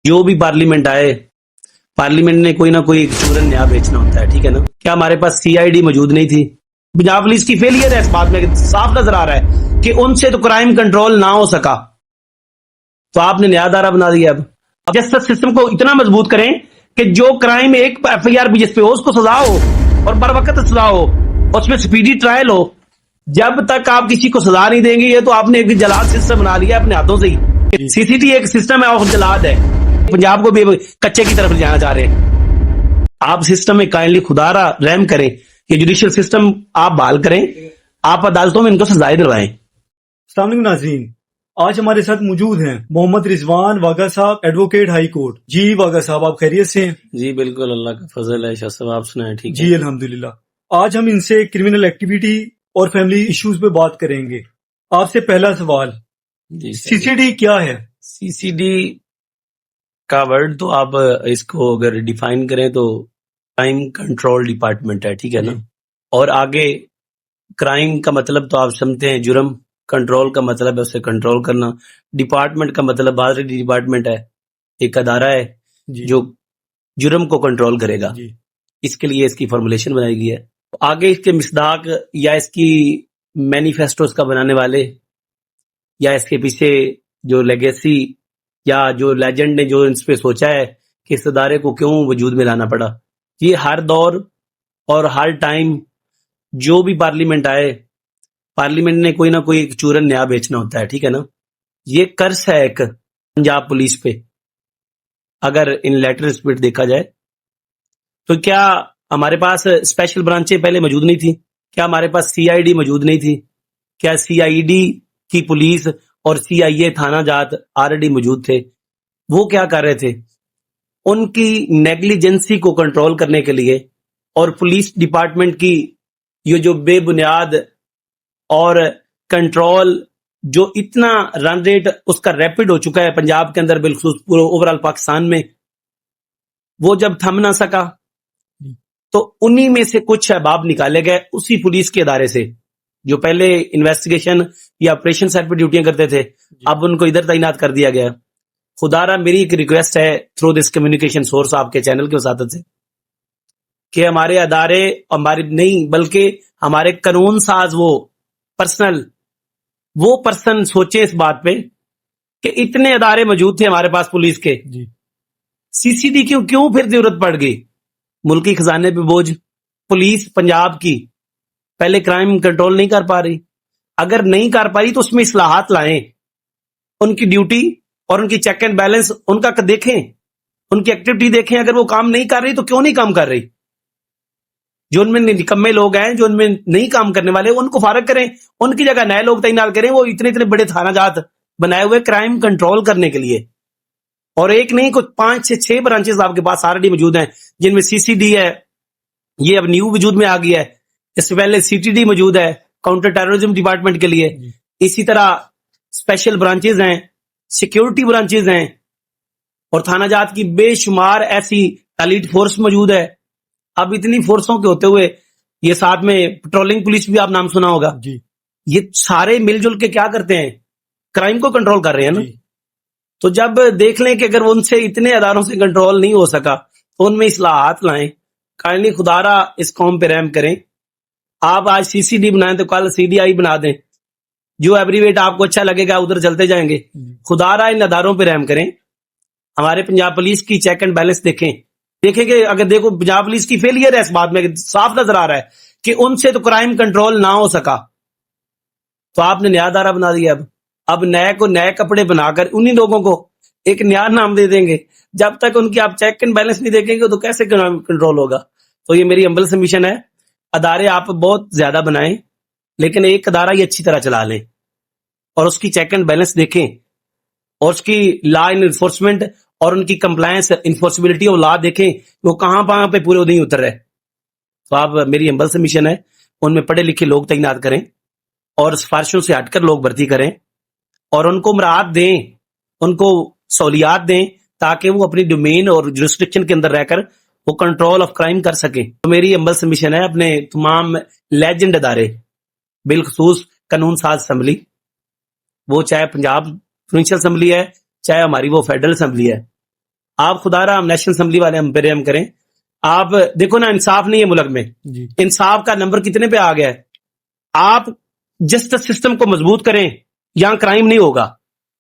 जो भी पार्लियामेंट आए, पार्लियामेंट ने कोई ना कोई एक चूरन नया बेचना होता है, ठीक है ना। क्या हमारे पास सीआईडी मौजूद नहीं थी? पंजाब पुलिस की फेलियर है इस बात में, साफ नजर आ रहा है कि उनसे तो क्राइम कंट्रोल ना हो सका, तो आपने नया दायरा बना दिया। अब जस्टिस सिस्टम को इतना मजबूत करें कि जो क्राइम एक एफआईआर भी जिस पे हो उसको सजा हो और बर वक्त सजा हो, उसमें स्पीडी ट्रायल हो। जब तक आप किसी को सजा नहीं देंगे, ये तो आपने एक जलाद सिस्टम बना लिया अपने हाथों से ही। सीसीटी एक सिस्टम है और जलाद है, पंजाब को भी कच्चे की तरफ ले जाना चाह रहे हैं। आप सिस्टम में काइंडली खुदारा रहम करें, ये जुडिशियल सिस्टम आप बहाल करें, आप अदालतों में इनको सजाएं दिलवाएं। अस्सलाम वालेकुम नाज़रीन, आज हमारे साथ मौजूद हैं मोहम्मद रिजवान वागा साहब, एडवोकेट हाई कोर्ट। जी वागा साहब, आप खैरियत से हैं? जी बिल्कुल, अल्लाह का फजल है। शाह साहब आप सुनाएं। ठीक जी अल्हम्दुलिल्लाह। आज हम इनसे क्रिमिनल एक्टिविटी और फैमिली इश्यूज पे बात करेंगे। आपसे पहला सवाल, जी सीसीडी क्या है? सीसीडी का वर्ड तो आप इसको अगर डिफाइन करें तो क्राइम कंट्रोल डिपार्टमेंट है, ठीक है ना। और आगे क्राइम का मतलब तो आप समझते हैं जुर्म, कंट्रोल का मतलब है उसे कंट्रोल करना। डिपार्टमेंट का मतलब ऑलरेडी डिपार्टमेंट है, एक अदारा है जो जुर्म को कंट्रोल करेगा। इसके लिए इसकी फॉर्मुलेशन बनाई गई है। आगे इसके मिसदाक या इसकी मैनिफेस्टो का बनाने वाले या इसके पीछे जो लेगेसी या जो लेजेंड ने जो इस पे सोचा है कि इस अदारे को क्यों वजूद में लाना पड़ा, ये हर दौर और हर टाइम जो भी पार्लियामेंट आए, पार्लियामेंट ने कोई ना कोई एक चूरन नया बेचना होता है, ठीक है ना। ये कर्ज है एक पंजाब पुलिस पे। अगर इन लेटर स्पिरिट देखा जाए तो क्या हमारे पास स्पेशल ब्रांचें पहले मौजूद नहीं थी? क्या हमारे पास सीआईडी मौजूद नहीं थी? क्या सीआईडी की पुलिस और सीआईए थाना जात ऑलरेडी मौजूद थे? वो क्या कर रहे थे? उनकी नेग्लिजेंसी को कंट्रोल करने के लिए और पुलिस डिपार्टमेंट की ये जो बेबुनियाद और कंट्रोल जो इतना रन रेट उसका रैपिड हो चुका है पंजाब के अंदर, बिलखुसूस पूरे ओवरऑल पाकिस्तान में, वो जब थम ना सका तो उन्हीं में से कुछ अहबाब निकाले गए उसी पुलिस के अदारे से जो पहले इन्वेस्टिगेशन या ऑपरेशन सेट पर ड्यूटियां करते थे, अब उनको इधर तैनात कर दिया गया। खुदारा मेरी एक रिक्वेस्ट है थ्रू दिस कम्युनिकेशन सोर्स आपके चैनल के वसातत से कि हमारे अदारे, हमारे नहीं बल्कि हमारे कानून साज वो पर्सन सोचे इस बात पे कि इतने अदारे मौजूद थे हमारे पास पुलिस के, सीसीडी क्यों फिर जरूरत पड़ गई? मुल्की खजाने पे बोझ, पुलिस पंजाब की पहले क्राइम कंट्रोल नहीं कर पा रही। अगर नहीं कर पा रही तो उसमें इस्लाहात लाएं, उनकी ड्यूटी और उनकी चेक एंड बैलेंस उनका देखें, उनकी एक्टिविटी देखें। अगर वो काम नहीं कर रही तो क्यों नहीं काम कर रही? जो उनमें निकम्मे लोग हैं, जो उनमें नहीं काम करने वाले, उनको फारग करें, उनकी जगह नए लोग तैनात करें। वो इतने इतने बड़े थाना जात बनाए हुए क्राइम कंट्रोल करने के लिए, और एक नहीं कुछ 5 से 6 ब्रांचेस आपके पास ऑलरेडी मौजूद हैं जिनमें सीसीडी है, ये अब न्यू वजूद में आ गया है। इससे पहले सीटीडी मौजूद है काउंटर टेररिज्म डिपार्टमेंट के लिए। इसी तरह स्पेशल ब्रांचेस हैं, सिक्योरिटी ब्रांचेस हैं और थाना जात की बेशुमार ऐसी एलीट फोर्स मौजूद है। अब इतनी फोर्सों के होते हुए ये साथ में पेट्रोलिंग पुलिस भी आप नाम सुना होगा, ये सारे मिलजुल के क्या करते हैं? क्राइम को कंट्रोल कर रहे हैं ना। तो जब देख लें कि अगर उनसे इतने अदारों से कंट्रोल नहीं हो सका तो उनमें इस्लाहात लाएं। काइंडली खुदारा इस कौम पे रहम करें। आप आज सीसीडी बनाएं तो कल सीडीआई बना दें, जो एब्रीवेट आपको अच्छा लगेगा उधर चलते जाएंगे। खुदारा इन अदारों पे रहम करें। हमारे पंजाब पुलिस की चेक एंड बैलेंस देखें कि अगर देखो पंजाब पुलिस की फेलियर है इस बात में, साफ नजर आ रहा है कि उनसे तो क्राइम कंट्रोल ना हो सका, तो आपने नया दायरा बना दिया। अब नए को नए कपड़े बनाकर उन्हीं लोगों को एक नया नाम दे देंगे। जब तक उनकी आप चेक एंड बैलेंस नहीं देखेंगे तो कैसे कंट्रोल होगा? तो ये मेरी हम्बल सबमिशन है, अदारे आप बहुत ज्यादा बनाएं लेकिन एक अदारा ही अच्छी तरह चला लें और उसकी चेक एंड बैलेंस देखें और उसकी लॉ इन्फोर्समेंट और उनकी कंप्लायंस इन्फोर्सिबिलिटी ऑफ लॉ देखें, वो कहां पे पूरे नहीं उतर रहे। तो आप मेरी हम्बल सबमिशन है, उनमें पढ़े लिखे लोग तैनात करें और सिफारिशों से हटकर लोग भर्ती करें और उनको मराहत दें, उनको सहूलियात दें ताकि वो अपनी डोमेन और जुरिस्डिक्शन के अंदर रहकर वो कंट्रोल ऑफ क्राइम कर सके। तो मेरी हम्बल सबमिशन है अपने तमाम लेजेंड अदारे, बिलखसूस कानून साज असम्बली, वो चाहे पंजाब प्रोविंशियल असम्बली है चाहे हमारी वो फेडरल असम्बली है, آپ خدا رہا ہم نیشنل اسمبلی والے ہم پہ رحم کریں. آپ دیکھو نا, انصاف نہیں ہے ملک میں, جی انصاف کا نمبر کتنے پہ آ گیا ہے. آپ جسٹس سسٹم کو مضبوط کریں, یہاں کرائم نہیں ہوگا.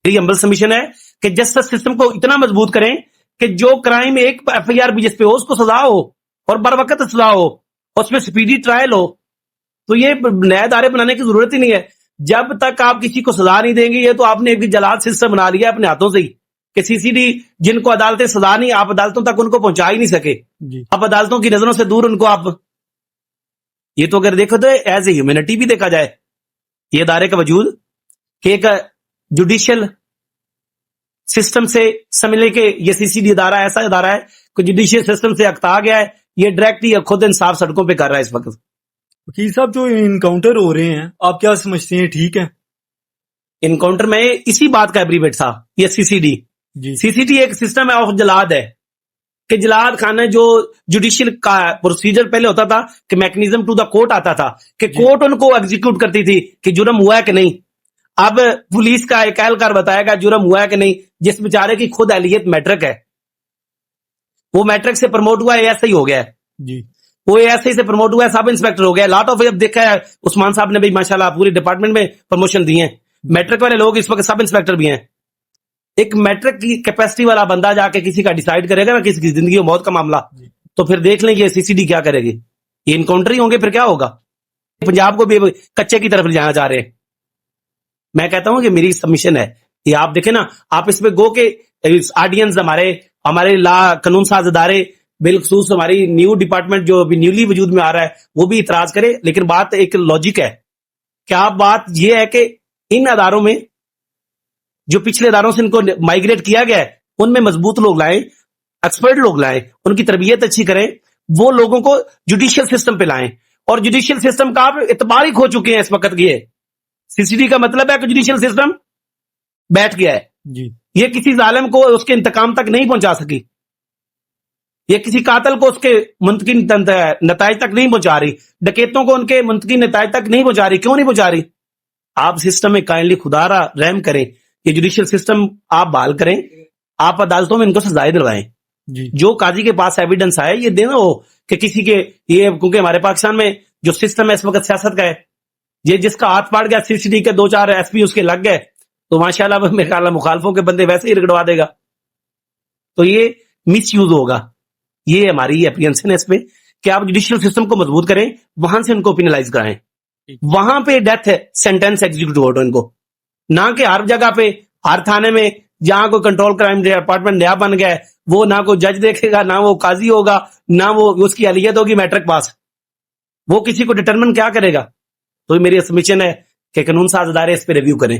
میری ہمبل سبمیشن ہے کہ جسٹس سسٹم کو اتنا مضبوط کریں کہ جو کرائم ایک ایف آئی آر بھی جس پہ ہو اس کو سزا ہو, اور بر وقت سزا ہو, اس میں سپیڈی ٹرائل ہو. تو یہ نئے ادارے بنانے کی ضرورت ہی نہیں ہے. جب تک آپ کسی کو سزا نہیں دیں گے, یہ تو آپ نے ایک جلاد سسٹم بنا لیا اپنے ہاتھوں سے ہی کہ سی سی ڈی جن کو عدالتیں سزا نہیں, آپ عدالتوں تک ان کو پہنچا ہی نہیں سکے. جی اب عدالتوں کی نظروں سے دور ان کو آپ, یہ تو اگر دیکھو تو ایز اے ہیومینٹی بھی دیکھا جائے یہ ادارے کا وجود کہ ایک جوڈیشل سسٹم سے سمجھ لے کہ یہ سی سی ڈی ادارہ ایسا ادارہ ہے کہ جوڈیشل سسٹم سے اکتا گیا ہے, یہ ڈائریکٹ ہی خود انصاف سڑکوں پہ کر رہا ہے اس وقت. وکیل صاحب جو انکاؤنٹر ہو رہے ہیں آپ کیا سمجھتے ہیں, ٹھیک ہے؟ انکاؤنٹر میں اسی بات کا ایبریویٹ تھا یہ سی سی ڈی. جی سی سی ڈی ایک سسٹم ہے آف جلاد ہے کہ جلاد خانہ جو جوڈیشل کا پروسیجر پہلے ہوتا تھا کہ میکنیزم ٹو دا کورٹ آتا تھا کہ کورٹ ان کو ایگزیکیوٹ کرتی تھی کہ جرم ہوا ہے کہ نہیں. اب پولیس کا ایک اہلکار بتائے گا جرم ہوا ہے کہ نہیں, جس بیچارے کی خود اہلیت میٹرک ہے, وہ میٹرک سے پروموٹ ہوا ہے ایسا ہی ہو گیا ہے, جی وہ ایسے ہی سے پروموٹ ہوا ہے سب انسپیکٹر ہو گیا. لاٹ آف اب دیکھا ہے عثمان صاحب نے بھی ماشاءاللہ پوری ڈپارٹمنٹ میں پروموشن دی ہیں. میٹرک والے لوگ اس وقت سب انسپیکٹر بھی ہیں. ایک میٹرک کی کیپیسٹی والا بندہ جا کے کسی کا ڈیسائیڈ کرے گا نا کسی کی زندگی میں موت کا معاملہ, تو پھر دیکھ لیں یہ سی سی ڈی کیا کرے گی. یہ انکاؤنٹر ہی ہوں گے پھر کیا ہوگا. پنجاب کو بھی کچے کی طرف لے جانا چاہ رہے ہیں. میں کہتا ہوں کہ میری سبمیشن ہے یہ آپ دیکھیں نا, آپ اس میں گو کہ آرڈیننس ہمارے لا قانون ساز ادارے بالخصوص ہماری نیو ڈپارٹمنٹ جو ابھی نیولی وجود میں آ رہا ہے وہ بھی اعتراض کرے, لیکن بات ایک لاجک ہے. کیا بات یہ ہے کہ ان اداروں میں جو پچھلے اداروں سے ان کو مائگریٹ کیا گیا ہے ان میں مضبوط لوگ لائیں, ایکسپرٹ لوگ لائیں, ان کی تربیت اچھی کریں, وہ لوگوں کو جوڈیشل سسٹم پہ لائیں. اور جوڈیشل سسٹم کا آپ اعتبار ہی کھو چکے ہیں اس وقت کی. سی سی ڈی کا مطلب ہے کہ جوڈیشل سسٹم بیٹھ گیا ہے. جی یہ کسی ظالم کو اس کے انتقام تک نہیں پہنچا سکی, یہ کسی قاتل کو اس کے منطقی نتائج تک نہیں پہنچا رہی, ڈکیتوں کو ان کے منطقی نتائج تک نہیں پہنچا رہی. کیوں نہیں پہنچا رہی؟ آپ سسٹم میں کائنڈلی خدا را رحم کریں, یہ جوڈیشل سسٹم آپ بحال کریں, آپ عدالتوں میں ان کو سزائیں دلوائیں. جی جو قاضی کے پاس ایویڈنس آئے یہ دینا ہو کہ کسی کے یہ, کیونکہ ہمارے پاکستان میں جو سسٹم ہے اس وقت سیاست کا ہے, یہ جس کا ہاتھ پاڑ گیا سی سی ڈی کے 2-4 ایس پی اس کے لگ گئے تو ماشاءاللہ میرے خیال میں مخالفوں کے بندے ویسے ہی رگڑوا دے گا, تو یہ مس یوز ہوگا. یہ ہماری اپریہنشن ہے اس پہ کہ آپ جوڈیشل سسٹم کو مضبوط کریں, وہاں سے ان کو پینلائز کرائیں, وہاں پہ ڈیتھ سینٹینس ایگزیکیوٹ ہو ان کو, نہ کہ ہر جگہ پہ ہر تھانے میں جہاں کوئی کنٹرول کرائم ڈپارٹمنٹ نیا بن گیا ہے وہ نہ کوئی جج دیکھے گا, نہ وہ قاضی ہوگا, نہ وہ اس کی اہلیت ہوگی میٹرک پاس, وہ کسی کو ڈٹرمن کیا کرے گا. تو میری سبمیشن ہے کہ قانون ساز ادارے اس پہ ریویو کریں.